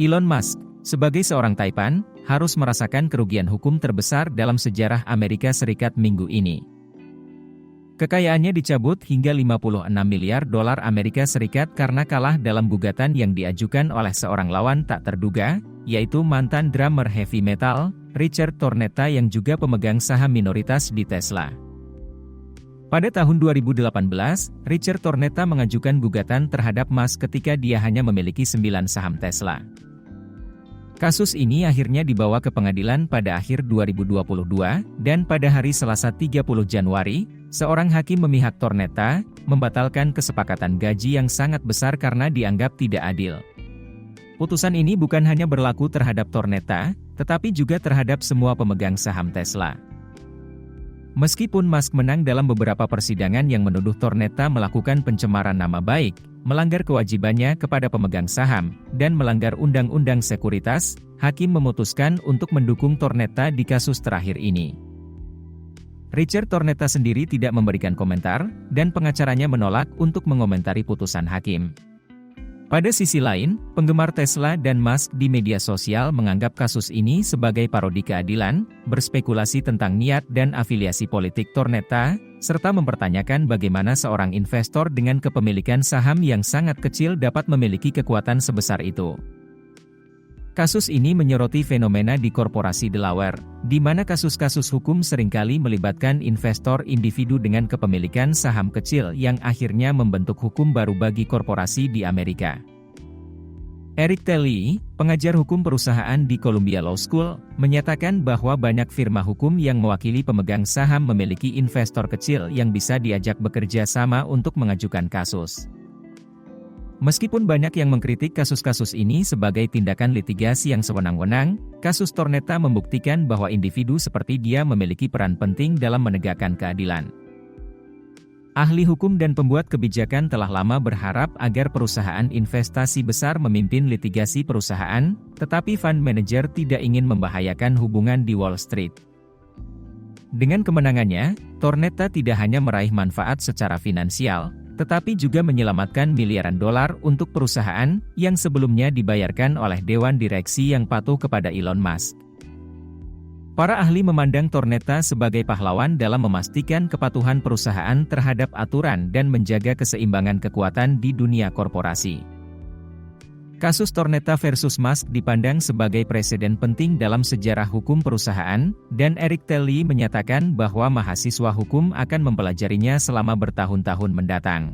Elon Musk, sebagai seorang Taipan, harus merasakan kerugian hukum terbesar dalam sejarah Amerika Serikat minggu ini. Kekayaannya dicabut hingga 56 miliar dolar Amerika Serikat karena kalah dalam gugatan yang diajukan oleh seorang lawan tak terduga, yaitu mantan drummer heavy metal, Richard Tornetta yang juga pemegang saham minoritas di Tesla. Pada tahun 2018, Richard Tornetta mengajukan gugatan terhadap Musk ketika dia hanya memiliki 9 saham Tesla. Kasus ini akhirnya dibawa ke pengadilan pada akhir 2022, dan pada hari Selasa 30 Januari, seorang hakim memihak Tornetta, membatalkan kesepakatan gaji yang sangat besar karena dianggap tidak adil. Putusan ini bukan hanya berlaku terhadap Tornetta, tetapi juga terhadap semua pemegang saham Tesla. Meskipun Musk menang dalam beberapa persidangan yang menuduh Tornetta melakukan pencemaran nama baik, melanggar kewajibannya kepada pemegang saham, dan melanggar undang-undang sekuritas, hakim memutuskan untuk mendukung Tornetta di kasus terakhir ini. Richard Tornetta sendiri tidak memberikan komentar, dan pengacaranya menolak untuk mengomentari putusan hakim. Pada sisi lain, penggemar Tesla dan Musk di media sosial menganggap kasus ini sebagai parodi keadilan, berspekulasi tentang niat dan afiliasi politik Tornetta, serta mempertanyakan bagaimana seorang investor dengan kepemilikan saham yang sangat kecil dapat memiliki kekuatan sebesar itu. Kasus ini menyoroti fenomena di korporasi Delaware, di mana kasus-kasus hukum seringkali melibatkan investor individu dengan kepemilikan saham kecil yang akhirnya membentuk hukum baru bagi korporasi di Amerika. Eric Talley, pengajar hukum perusahaan di Columbia Law School, menyatakan bahwa banyak firma hukum yang mewakili pemegang saham memiliki investor kecil yang bisa diajak bekerja sama untuk mengajukan kasus. Meskipun banyak yang mengkritik kasus-kasus ini sebagai tindakan litigasi yang sewenang-wenang, kasus Tornetta membuktikan bahwa individu seperti dia memiliki peran penting dalam menegakkan keadilan. Ahli hukum dan pembuat kebijakan telah lama berharap agar perusahaan investasi besar memimpin litigasi perusahaan, tetapi fund manager tidak ingin membahayakan hubungan di Wall Street. Dengan kemenangannya, Tornetta tidak hanya meraih manfaat secara finansial, tetapi juga menyelamatkan miliaran dolar untuk perusahaan yang sebelumnya dibayarkan oleh dewan direksi yang patuh kepada Elon Musk. Para ahli memandang Tornetta sebagai pahlawan dalam memastikan kepatuhan perusahaan terhadap aturan dan menjaga keseimbangan kekuatan di dunia korporasi. Kasus Tornetta versus Musk dipandang sebagai preseden penting dalam sejarah hukum perusahaan, dan Eric Talley menyatakan bahwa mahasiswa hukum akan mempelajarinya selama bertahun-tahun mendatang.